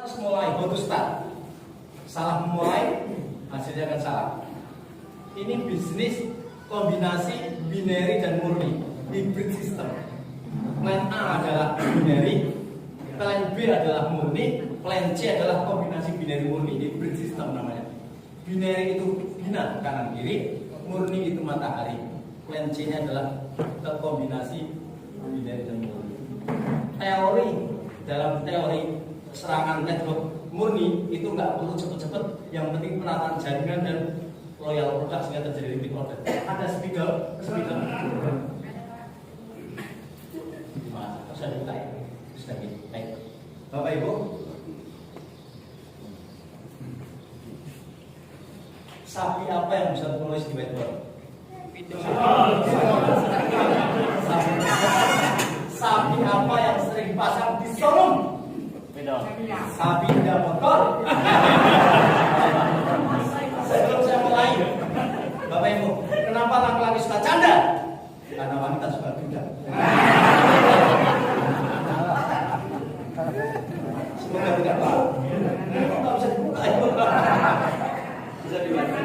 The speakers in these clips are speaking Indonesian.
Harus mulai, how to start. Salah memulai, hasilnya akan salah. Ini bisnis kombinasi binary dan murni, hybrid system. Plan A adalah binary, plan B adalah murni, plan C adalah kombinasi binary murni, hybrid system namanya. Binary itu bina kanan kiri, murni itu matahari. Plan C-nya adalah kombinasi binary dan murni. Teori, dalam teori serangan network murni itu nggak perlu cepet-cepet, yang penting penataan jaringan dan loyal produk sehingga terjadi repeat order. Ada spidol. Sudah dibuka ya? Sudah gitu. Baik. Bapak Ibu, sapi apa yang bisa menulis di whiteboard? Sapi apa yang sering dipasang di showroom? Sapi tidak motor. Sebelum saya mulai, Bapak Ibu, kenapa laki-laki suka canda? Karena wanita suka duda. Semoga tidak paham. Tidak bisa dibuka. Bisa dibuka.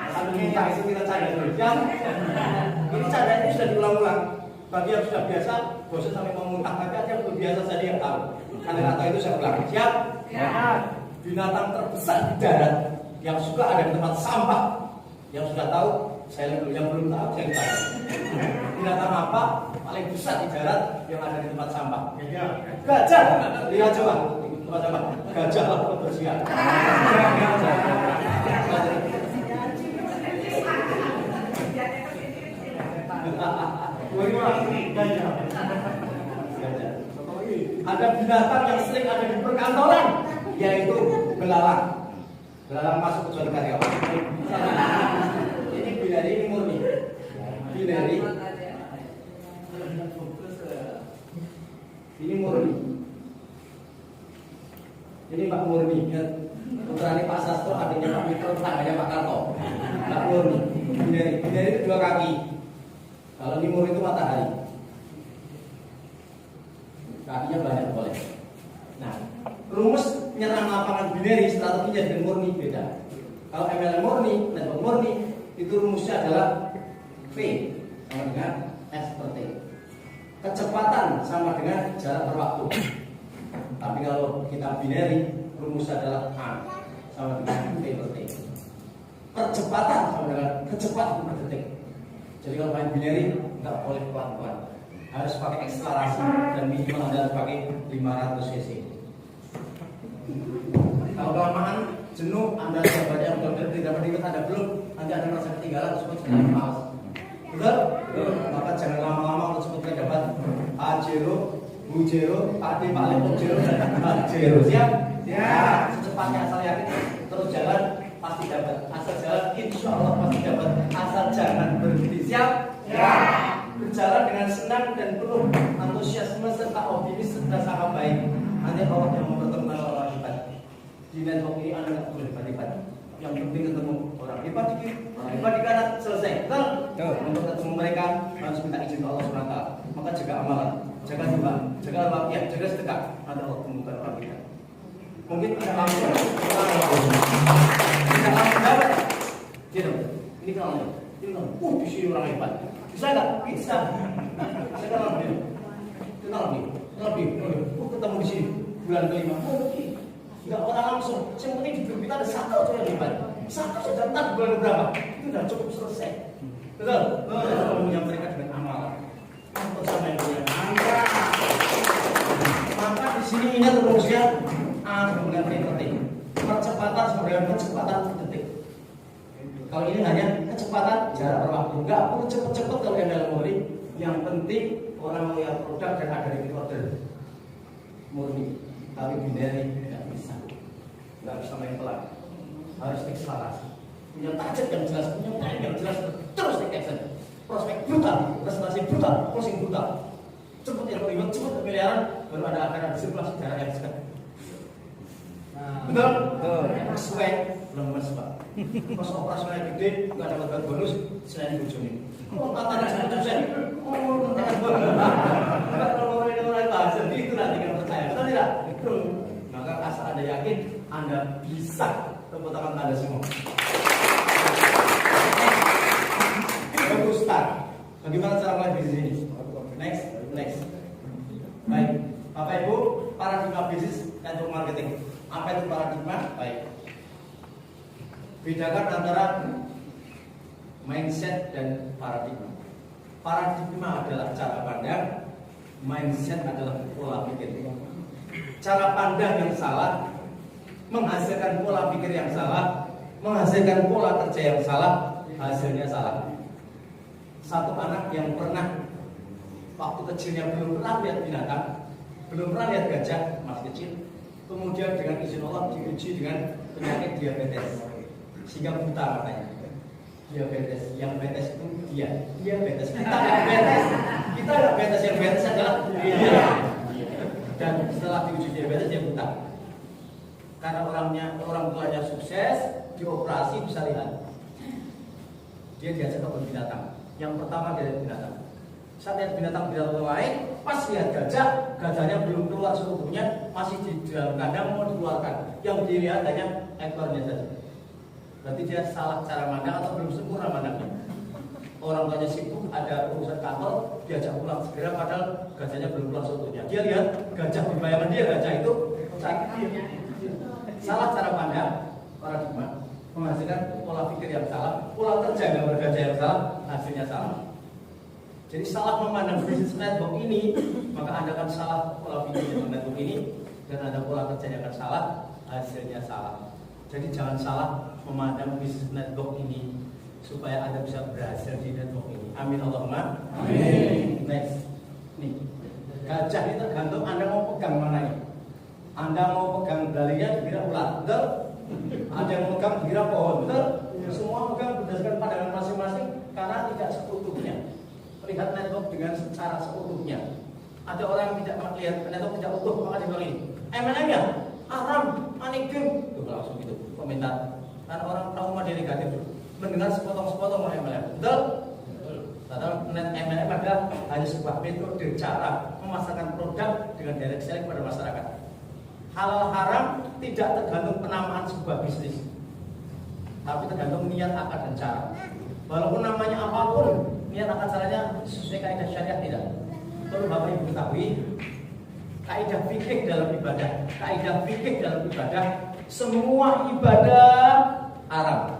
Akhirnya itu kita canda dulu. Ini canda ini sudah diulang-ulang. Bagi yang sudah biasa, bosan sampai memuntah, tapi ada yang belum biasa saja yang tahu. Karena itu saya ulang. Siap? Ya. Binatang terbesar di darat yang suka ada di tempat sampah. Yang sudah tahu, saya yang belum tahu, saya tahu. Binatang apa paling besar di darat yang ada di tempat sampah? Gajah. Lihat coba. Tempat sampah. Gajah lah kebersihan. Ada binatang yang sering ada di perkantoran, yaitu belalang. Belalang masuk kecuali karyawan. Ini binary, ini murni. Binary. Ini murni. Ini Pak Murni. Putranya Pak Sastro, adiknya Pak Mitra, tetangganya Pak Karto. Pak Murni. Binary. Binary itu dua kaki. Kalau ini murni itu matahari. Kakinya banyak boleh. Nah, rumus menyerang lapangan binary strateginya dengan murni beda. Kalau MLM murni, network murni, itu rumusnya adalah V sama dengan S per T. Kecepatan sama dengan jarak per waktu. Tapi kalau kita binary, rumusnya adalah A sama dengan V per T. Percepatan sama dengan kecepatan per detik. Jadi kalau main binary nggak boleh pelan-pelan, harus pakai akselerasi dan minimal Anda harus pakai 500 cc. Kalau kelamaan jenuh, Anda sudah banyak order tidak berikut Anda belum, nanti Anda merasa ketinggalan tersebut jangan malas. Betul? Maka jangan lama-lama untuk sebutkan dapat A0, Bu0, Pak D, Pak Lep, O0 dan H0. Siap? Siap. Secepatnya asal yakin terus jalan pasti dapat. Asal jalan insya Allah pasti dapat. Asal jangan berhenti. Siap? Siap. Berjalan dengan senang dan penuh antusiasme serta optimis serta sangat baik. Nanti Allah yang mempertemukan orang hebat. Di network ini Anda tidak boleh hebat-hebat. Yang penting ketemu orang hebat dikit, orang hebat di kanan, selesai. Betul? Untuk ketemu mereka harus minta izin Allah SWT. Maka jaga amalan, jaga doa, jaga wakiah, jaga sedekah. Nanti Allah temukan orang kita. Mungkin tidak langsung, tidak langsung dapat. Ini kalau ini kalau, di sini orang hebat. Bisa nggak? Bisa. Sekarang lebih. Ketemu di sini bulan kelima. Mungkin nggak orang langsung. Yang penting di grup kita ada satu aja yang hebat. Satu saja entah bulan berapa. Itu udah cukup selesai. Betul? Kalau menyampaikan dengan amalan. Untuk sama yang punya angka. Maka di sini ingat rumusnya A dengan detik. Percepatan sama dengan kecepatan per detik. Kalau ini hanya kecepatan jarak per waktu, nggak perlu cepet-cepet kalau yang dalam murni. Yang penting orang melihat produk dan ada repeat order murni. Tapi binary nggak bisa main pelan, harus akselerasi. Punya target yang jelas, punya plan yang jelas, terus take action. Prospek brutal, presentasi brutal, closing brutal. Cepet yang terlibat, cepet miliaran, baru akan ada sirkulasi darah yang sekat. Betul? Sesuai lemes Pak. Pas operasionalnya gede, nggak dapat bonus, selain bojone. Oh, katanya saya. Oh, kalau orang bahasa itu nanti kan percaya. Betul tidak? Betul. Maka yakin Anda bisa. Tepuk tangan Anda semua. Bagus, start. Bagaimana cara mulai bisnis ini? Next. Baik, Bapak Ibu, paradigma bisnis network marketing. Apa itu paradigma? Baik. Bedakan antara mindset dan paradigma. Paradigma adalah cara pandang, mindset adalah pola pikir. Cara pandang yang salah menghasilkan pola pikir yang salah, menghasilkan pola kerja yang salah, hasilnya salah. Satu anak yang pernah waktu kecilnya belum pernah lihat binatang, belum pernah lihat gajah, masih kecil, kemudian dengan izin Allah diuji dengan penyakit diabetes, sehingga buta matanya. Diabetes, yang betes itu dia betes. Kita nggak betes, yang betes adalah dia. Dan setelah diuji diabetes dia buta. Karena orang tuanya sukses, dioperasi bisa lihat. Dia diajak ke binatang. Yang pertama dia lihat binatang. Saat lihat binatang lain, pas lihat gajah, gajahnya belum keluar seutuhnya, masih di dalam kandang mau dikeluarkan. Yang dilihat hanya ekornya saja. Berarti dia salah cara mandang atau belum sempurna mandangnya. Orang tuanya sibuk, ada urusan kantor, diajak pulang segera padahal gajahnya belum keluar seutuhnya. Dia lihat gajah di bayangan dia, gajah itu salah cara pandang, paradigma, menghasilkan pola pikir yang salah, pola kerja gambar gajah yang salah, hasilnya salah. Jadi salah memandang bisnis network ini, maka Anda akan salah pola pikir network ini, dan ada pola kerja yang akan salah, hasilnya salah. Jadi jangan salah memandang bisnis network ini supaya Anda bisa berhasil di network ini. Amin Allahumma. Amin. Next. Nih, gajah ini tergantung Anda mau pegang mana ini. Anda mau pegang belalinya dikira ular, betul? Ada yang pegang dikira pohon, betul? Semua pegang berdasarkan pandangan masing-masing karena tidak seutuhnya. Lihat network dengan secara seutuhnya. Ada orang yang tidak melihat network tidak utuh, maka dia bilang ini MLM-nya haram, manikum. Tuh langsung gitu komentar. Karena orang trauma dia negatif, mendengar sepotong-sepotong MLM, betul? Padahal MLM adalah hanya sebuah metode cara memasarkan produk dengan direct selling kepada masyarakat. Halal haram tidak tergantung penamaan sebuah bisnis, tapi tergantung niat, akad, dan cara. Walaupun namanya apapun, niat, akad, caranya sesuai kaidah syariat tidak. Perlu Bapak Ibu ketahui, kaidah fikih dalam ibadah, semua ibadah haram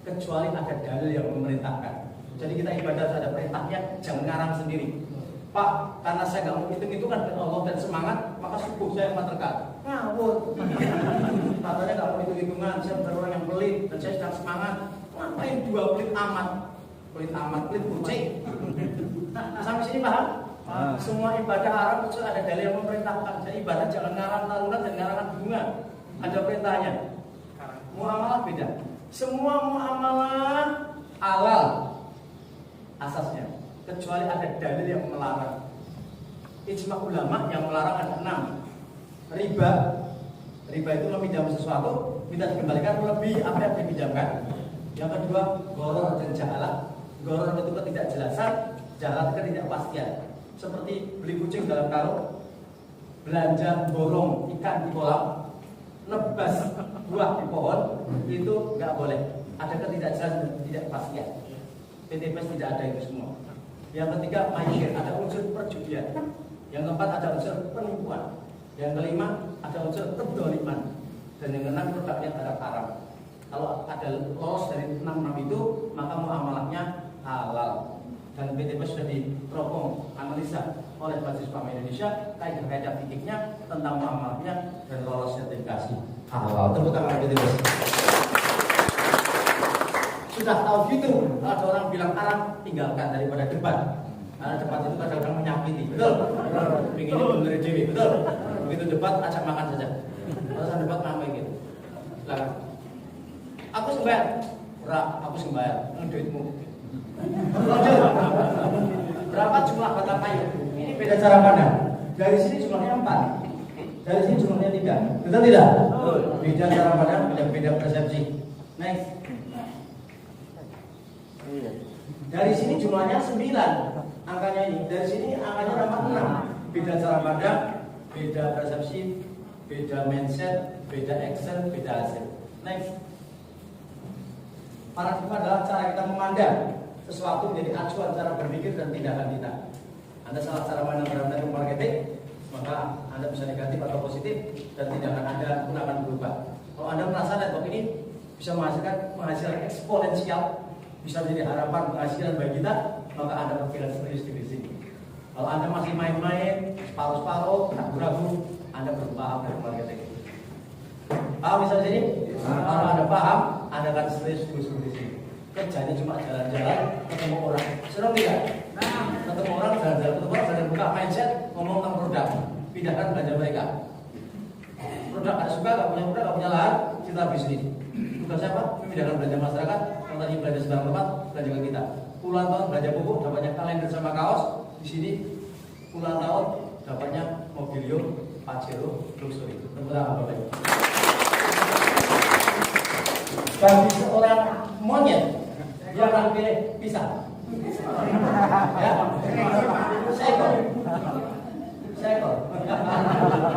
kecuali ada dalil yang memerintahkan. Jadi kita ibadah ada perintahnya, jangan ngarang sendiri. Pak, karena saya nggak mau hitung-hitungan dengan Allah dan semangat, maka subuh saya 4 rakaat. Ngawur. Katanya nggak mau hitung-hitungan, saya bukan orang yang pelit dan saya sedang semangat. Ngapain 2 pelit amat, pelit kucing. Sampai sini paham? Semua ibadah haram itu ada dalil yang memerintahkan. Jadi ibadah jangan ngarang tarunan dan ngarangan bunga. Ada perintahnya. Muamalah beda. Semua muamalah halal asasnya, kecuali ada dalil yang melarang. Ijma ulama yang melarang ada 6. Riba itu meminjam sesuatu, minta dikembalikan lebih apa yang dipinjamkan. Yang kedua, gharar dan jahalah. Gharar itu ketidakjelasan, jahalah itu ketidakpastian. Seperti beli kucing dalam karung, belanja borong ikan di kolam, nebas buah di pohon, itu nggak boleh. Ada ketidakjelasan dan ketidakpastian. PTPS tidak ada itu semua. Yang ketiga, maisir, ada unsur perjudian. Yang keempat, ada unsur penipuan. Yang kelima, ada unsur kedzaliman. Dan yang keenam, produknya terhadap haram. Kalau ada lolos dari 6 itu, maka muamalahnya halal. Dan PTPS sudah diteropong analisa oleh Majelis Ulama Indonesia, kaidah-kaidah fikihnya tentang muamalahnya dan lolos sertifikasi halal. Tepuk tangan PTPS. Sudah tahu gitu, kalau ada orang bilang haram, tinggalkan daripada debat. Karena debat itu kadang-kadang menyakiti, betul? Begini bener dewi, betul? Begitu debat, ajak makan saja. Kalau debat ngapain gitu? Silakan. Aku sembayar, aku sembayar, duitmu. Berapa jumlah batang kayu? Ini beda cara pandang. Dari sini jumlahnya 4, dari sini jumlahnya 3. Betul tidak? Beda cara pandang, beda persepsi. Next. Dari sini jumlahnya 9 angkanya ini, dari sini angkanya 6. Beda cara pandang, beda persepsi, beda mindset, beda action, beda hasil. Next. Paradigma adalah cara kita memandang sesuatu menjadi acuan cara berpikir dan tindakan kita. Anda salah cara memandang network marketing, maka Anda bisa negatif atau positif dan tindakan Anda pun akan berubah. Kalau Anda merasa network ini bisa menghasilkan eksponensial, bisa menjadi harapan penghasilan bagi kita, maka Anda berpikir serius di sini. Kalau Anda masih main-main, separuh-separuh, ragu-ragu, Anda belum paham dari marketing. Paham misalnya sini? Kalau Anda paham, Anda akan serius di sini. Kerjanya cuma jalan-jalan, ketemu orang. Senang tidak? Ketemu orang, jalan-jalan, buka mindset, ngomong tentang produk, pindahkan belanja mereka. Produk ada suka, gak punya lahan, kita bisnis. Bukan siapa? Memindahkan belanja masyarakat, yang tadi belanja sembarang tempat, belanja ke kita. Puluhan tahun belanja pupuk, dapatnya kalender sama kaos. Di sini puluhan tahun dapatnya Mobilio, Pajero, Luxury. Tepuk tangan Bapak Ibu. Bagi seorang monyet, dia akan pilih pisang. Ya, seekor.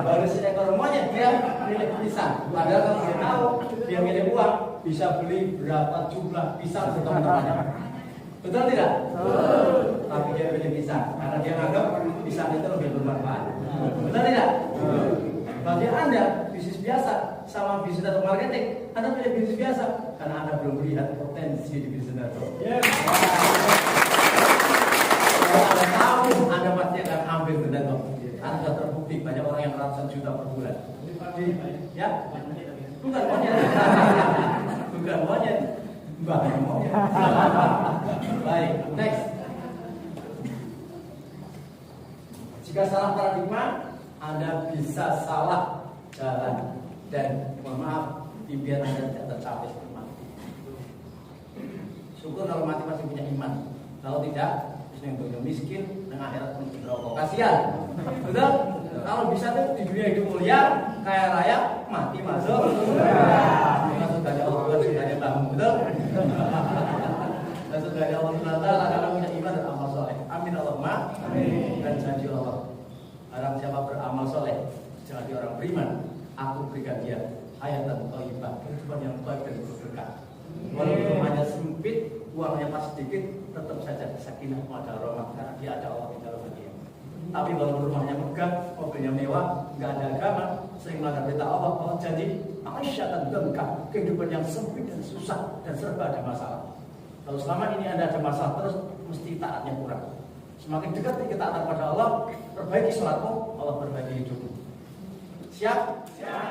Baru seekor monyet dia pilih pisang. Padahal kalau dia tahu dia milih uang, bisa beli berapa jumlah pisang untuk teman-temannya. Betul tidak? Tapi dia pilih pisang karena dia anggap pisang itu lebih bermanfaat. Betul tidak? Bagi Anda bisnis biasa sama bisnis atau marketing, Anda pilih bisnis biasa karena Anda belum melihat potensi di bisnis atau. Kalau Anda tahu, Anda pasti akan ambil benar. Anda sudah terbukti banyak orang yang ratusan juta per bulan. Ya, bukan monyet, bukan monyet, bahkan monyet. Baik, next. Jika salah paradigma, Anda bisa salah jalan dan mohon maaf, impian Anda tidak tercapai. Syukur kalau mati masih punya iman. Kalau tidak, yang punya miskin dan akhirat pun berokok. Kasihan, betul? Kalau bisa tuh di dunia hidup mulia, kaya raya, mati masuk. Masuk dari Allah Tuhan sudahnya bangun, betul? Dan sudahnya Allah Taala karena punya iman dan amal soleh. Amin Allahumma. Amin. Dan janji Allah, barang siapa beramal soleh, jadi orang beriman, aku berikan dia hayatan thayyibah, kehidupan yang baik dan berberkah. Walaupun hanya sempit, uangnya pas sedikit, tetap saja sakinah mawaddah warahmah karena dia ada Allah di dalam hatinya. Tapi walaupun rumahnya megah, mobilnya mewah, nggak ada agama, sering melanggar perintah Allah, Allah janji aisyatan dengkah, kehidupan yang sempit dan susah dan serba ada masalah. Kalau selama ini Anda ada masalah terus, mesti taatnya kurang. Semakin dekat ketaatan pada Allah, perbaiki sholatmu, Allah perbaiki hidupmu. Siap? Siap.